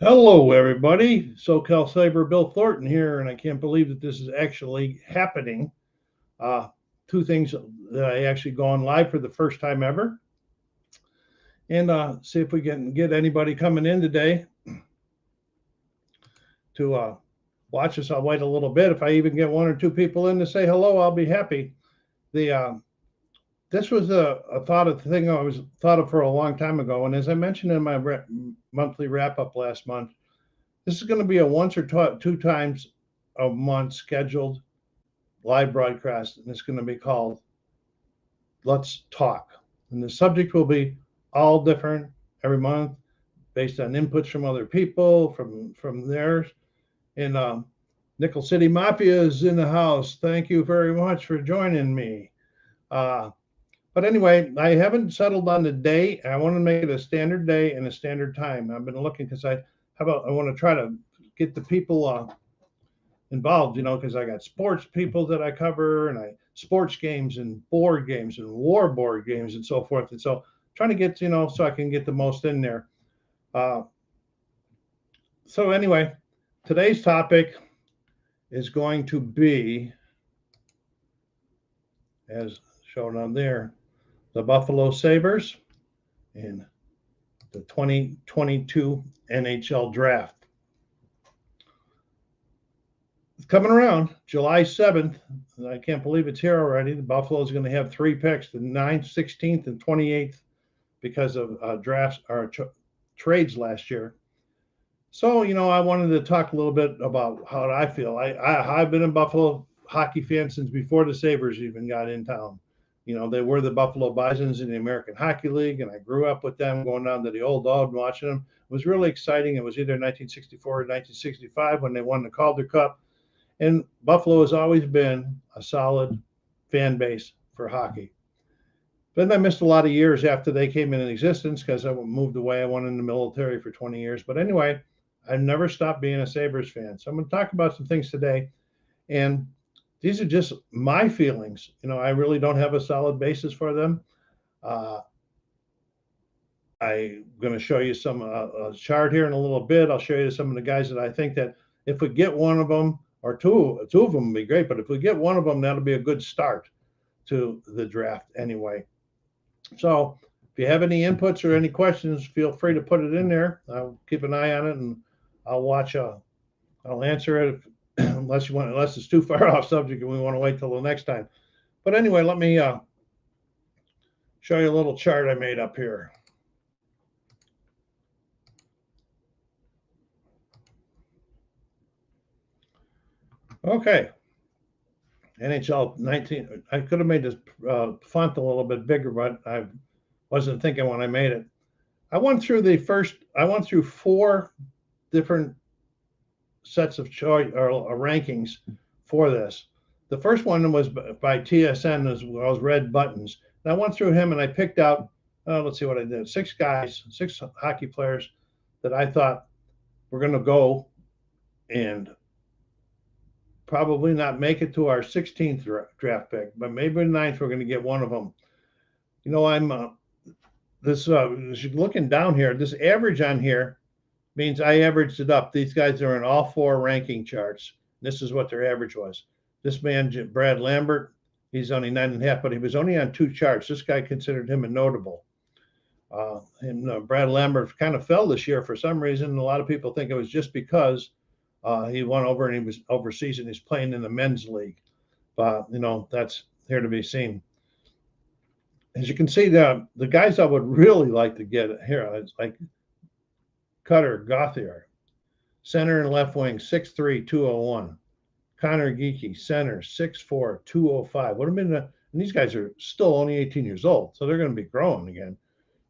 Hello, everybody. SoCal Saber Bill Thornton here, and I can't believe that this is actually happening. Uh, Two things that I actually go on live for the first time ever, and see if we can get anybody coming in today to watch us. I'll wait a little bit. If I even get one or two people in to say hello, I'll be happy. The This was a thought of thing I was thought of for a long time ago, and as I mentioned in my monthly wrap up last month. This is going to be a once or two times a month scheduled live broadcast, and it's going to be called Let's Talk. And the subject will be all different every month based on inputs from other people, from theirs. And Nickel City Mafia is in the house. Thank you very much for joining me. But anyway, I haven't settled on the day. I want to make it a standard day and a standard time. I've been looking because I want to try to get the people involved, because I got sports people that I cover, and sports games and board games and war board games and so forth. And so trying to get, so I can get the most in there. So anyway, today's topic is going to be, as shown on there, the Buffalo Sabres in the 2022 NHL Draft. It's coming around July 7th. I can't believe it's here already. The Buffalo is going to have 3 picks, the 9th, 16th, and 28th, because of drafts or trades last year. So, I wanted to talk a little bit about how I feel. I've been a Buffalo hockey fan since before the Sabres even got in town. They were the Buffalo Bisons in the American Hockey League, and I grew up with them, going down to the old dog and watching them. It was really exciting. It was either 1964 or 1965 when they won the Calder Cup. And Buffalo has always been a solid fan base for hockey. But I missed a lot of years after they came into existence because I moved away. I went in the military for 20 years. But anyway, I've never stopped being a Sabres fan. So I'm going to talk about some things today. And these are just my feelings. I really don't have a solid basis for them. I'm going to show you some a chart here in a little bit. I'll show you some of the guys that I think that if we get one of them, or two of them would be great. But if we get one of them, that'll be a good start to the draft anyway. So if you have any inputs or any questions, feel free to put it in there. I'll keep an eye on it, and I'll watch. I'll answer it unless it's too far off subject and we want to wait till the next time. But anyway, let me show you a little chart I made up here. Okay. NHL 19. I could have made this font a little bit bigger, but I wasn't thinking when I made it. I went through 4 different sets of choice or rankings for this. The first one was by TSN, as well as Red Buttons. And I went through him and I picked out, let's see what I did, 6 hockey players that I thought were going to go and probably not make it to our 16th draft pick, but maybe the 9th we're going to get one of them. I'm looking down here, this average on here means I averaged it up. These guys are in all 4 ranking charts. This is what their average was. This man, Brad Lambert, he's only 9.5, but he was only on 2 charts. This guy considered him a notable. Brad Lambert kind of fell this year for some reason. A lot of people think it was just because he went over and he was overseas and he's playing in the men's league. But, that's here to be seen. As you can see, the guys I would really like to get here, it's like Cutter Gauthier, center and left wing, 6'3", 201. Connor Geeky, center, 6'4", 205. What have been and these guys are still only 18 years old, so they're going to be growing again.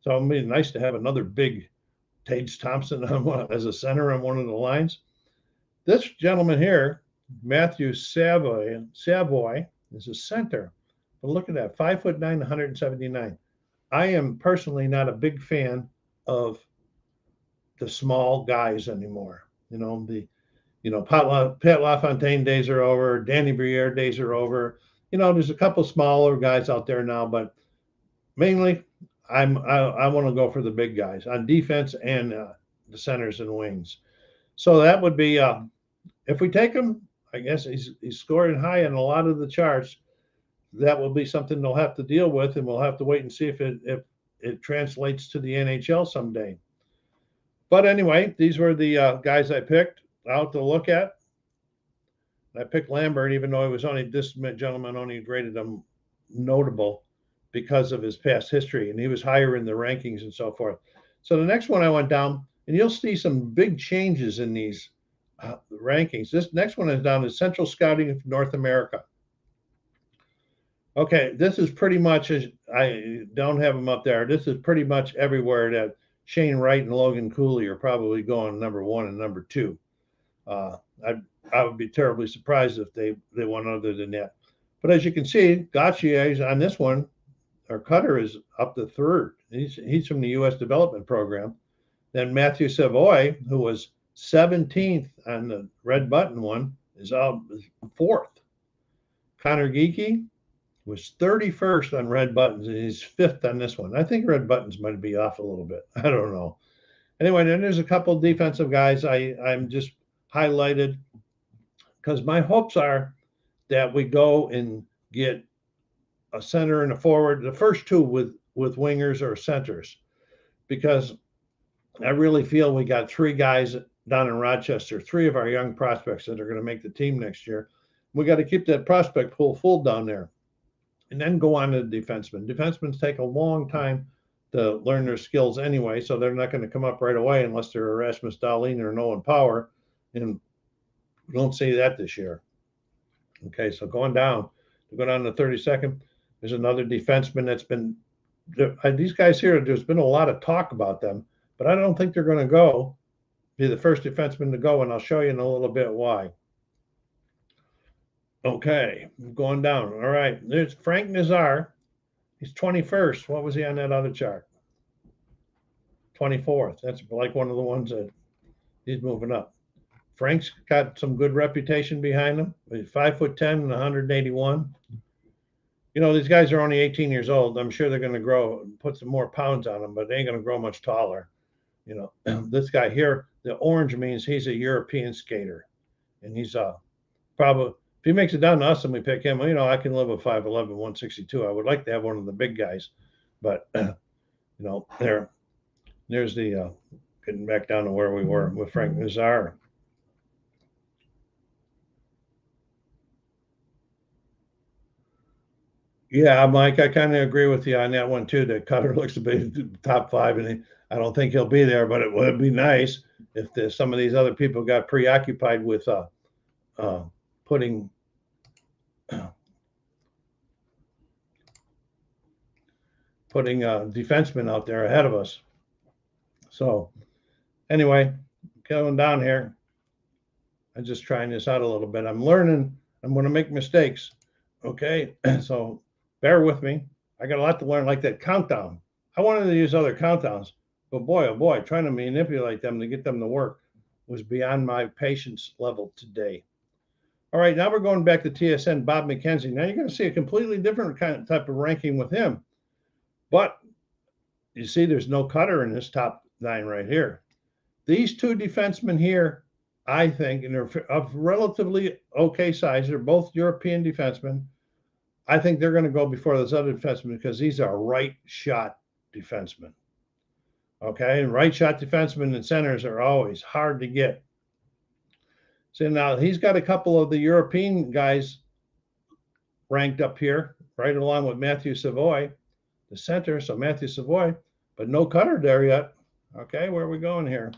So it'd be nice to have another big Tage Thompson as a center on one of the lines. This gentleman here, Matthew Cevoy, is a center. But look at that, 5'9", 179. I am personally not a big fan of the small guys anymore. Pat LaFontaine days are over. Danny Briere days are over. There's a couple smaller guys out there now, but mainly I want to go for the big guys on defense and the centers and wings. So that would be if we take him. I guess he's scoring high in a lot of the charts. That will be something they'll have to deal with, and we'll have to wait and see if it translates to the NHL someday. But anyway, these were the guys I picked out to look at. I picked Lambert, even though this gentleman only rated him notable because of his past history, and he was higher in the rankings and so forth. So the next one I went down, and you'll see some big changes in these rankings. This next one is down to Central Scouting of North America. Okay, this is pretty much, I don't have them up there. This is pretty much everywhere that Shane Wright and Logan Cooley are probably going number 1 and number 2. I would be terribly surprised if they won other than that. But as you can see, Gauthier is on this one, or Cutter is up to 3rd. He's from the U.S. Development Program. Then Matthew Cevoy, who was 17th on the red button one, is up 4th. Connor Geekie was 31st on red buttons, and he's 5th on this one. I think red buttons might be off a little bit. I don't know. Anyway, then there's a couple of defensive guys I'm just highlighted because my hopes are that we go and get a center and a forward, the first two with wingers or centers, because I really feel we got 3 guys down in Rochester, 3 of our young prospects that are going to make the team next year. We got to keep that prospect pool full down there and then go on to the defensemen. Defensemen take a long time to learn their skills anyway, so they're not going to come up right away unless they're Erasmus Dahlin or Nolan Power, and we don't see that this year. Okay, so going down to 32nd, there's another defenseman that's been these guys here. There's been a lot of talk about them, but I don't think they're going to be the first defenseman to go, and I'll show you in a little bit why. Okay, going down. All right, there's Frank Nazar. He's 21st. What was he on that other chart? 24th. That's like one of the ones that he's moving up. Frank's got some good reputation behind him. He's 5'10" and 181. You know, these guys are only 18 years old. I'm sure they're going to grow, put some more pounds on them, but they ain't going to grow much taller. You know, this guy here, the orange means he's a European skater, and he's probably, if he makes it down to us and we pick him, you know, I can live with 5'11", 162. I would like to have one of the big guys, but you know, there's the getting back down to where we were with Frank Nazar. Yeah, Mike, I kind of agree with you on that one too. That Cutter looks to be the top 5, and I don't think he'll be there. But it would be nice if some of these other people got preoccupied with putting defensemen out there ahead of us. So anyway, going down here, I'm just trying this out a little bit. I'm learning. I'm going to make mistakes. Okay, so bear with me. I got a lot to learn, like that countdown. I wanted to use other countdowns, but boy, oh boy, trying to manipulate them to get them to work was beyond my patience level today. All right, now we're going back to TSN, Bob McKenzie. Now you're going to see a completely different type of ranking with him. But you see there's no Cutter in this top 9 right here. These 2 defensemen here, I think, and they're of relatively okay size. They're both European defensemen. I think they're going to go before those other defensemen because these are right shot defensemen. Okay, and right shot defensemen and centers are always hard to get. So now he's got a couple of the European guys ranked up here, right along with Matthew Cevoy, the center. So Matthew Cevoy, but no Cutter there yet. Okay, where are we going here?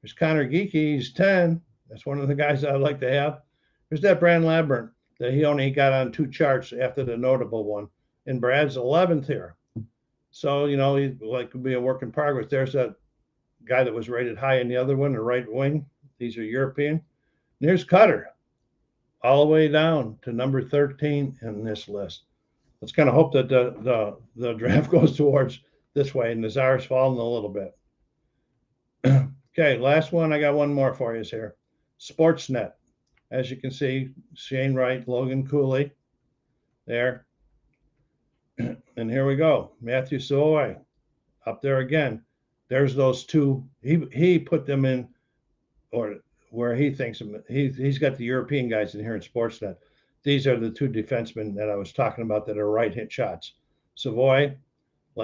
There's Connor Geekie, he's 10. That's one of the guys I'd like to have. There's that Brad Lambert that he only got on 2 charts after the notable one. And Brad's 11th here. So, you know, he could be a work in progress. There's that guy that was rated high in the other one, the right wing. These are European. And there's Cutter, all the way down to number 13 in this list. Let's kind of hope that the draft goes towards this way, and Nazar's falling a little bit. Okay, last one. I got one more for you here. Sportsnet. As you can see, Shane Wright, Logan Cooley there. And here we go. Matthew Cevoy up there again. There's those 2. He put them in or where he thinks he's got the European guys in here in Sportsnet. These are the two defensemen that I was talking about that are right hit shots. Cevoy,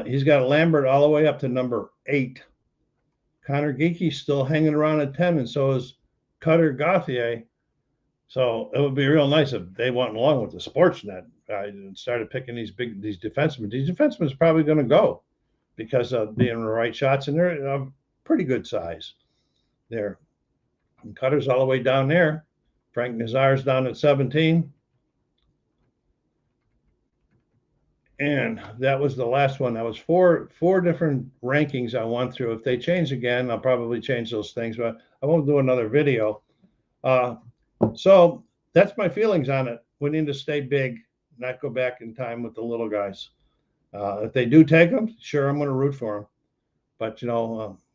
he's got Lambert all the way up to number 8. Connor Geeky's still hanging around at 10, and so is Cutter Gauthier. So it would be real nice if they went along with the Sportsnet and started picking these defensemen. These defensemen is probably going to go because of being the right shots, and they're pretty good size there. And Cutter's all the way down there. Frank Nazar's down at 17. And that was the last one. That was four different rankings I went through. If they change again, I'll probably change those things, but I won't do another video. So that's my feelings on it. We need to stay big, not go back in time with the little guys. If they do take them, sure, I'm going to root for them. But,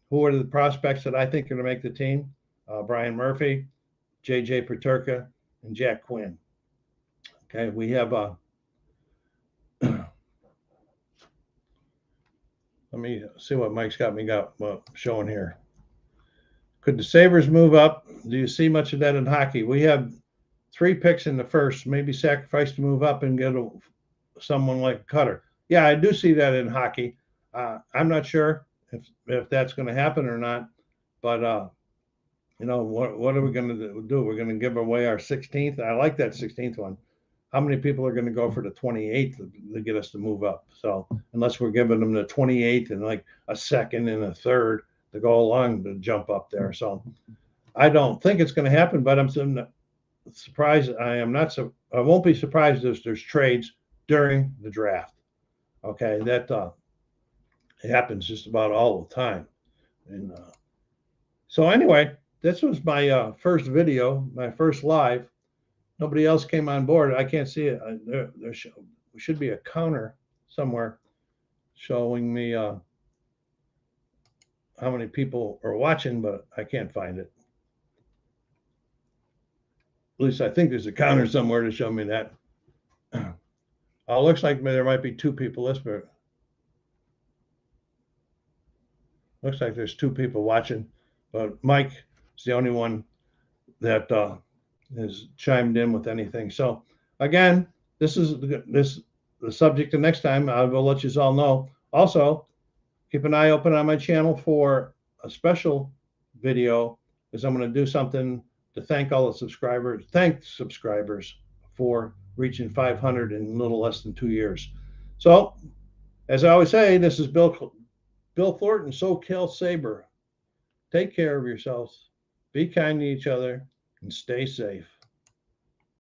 who are the prospects that I think are going to make the team? Brian Murphy, J.J. Peterka, and Jack Quinn. Okay, we have let me see what Mike's got showing here. Could the Sabres move up? Do you see much of that in hockey? We have 3 picks in the first, maybe sacrifice to move up and get someone like Cutter. Yeah, I do see that in hockey. I'm not sure if that's going to happen or not, but what are we going to do? We're going to give away our 16th. I like that 16th one. How many people are going to go for the 28th to get us to move up? So unless we're giving them the 28th and like a second and a third to go along to jump up there. So I don't think it's going to happen, but I'm surprised. I won't be surprised if there's trades during the draft. Okay, that it happens just about all the time. And so anyway, this was my first video, my first live. Nobody else came on board. I can't see it. There should be a counter somewhere showing me how many people are watching, but I can't find it. At least I think there's a counter somewhere to show me that. Looks like there might be 2 people listening. Looks like there's 2 people watching, but Mike is the only one that has chimed in with anything. So again, this is the subject the next time. I will let you all know. Also, keep an eye open on my channel for a special video, because I'm going to do something to thank all the subscribers. Thank subscribers for reaching 500 in a little less than 2 years. So, as I always say, this is Bill Thornton, SoCal Sabre. Take care of yourselves. Be kind to each other and stay safe.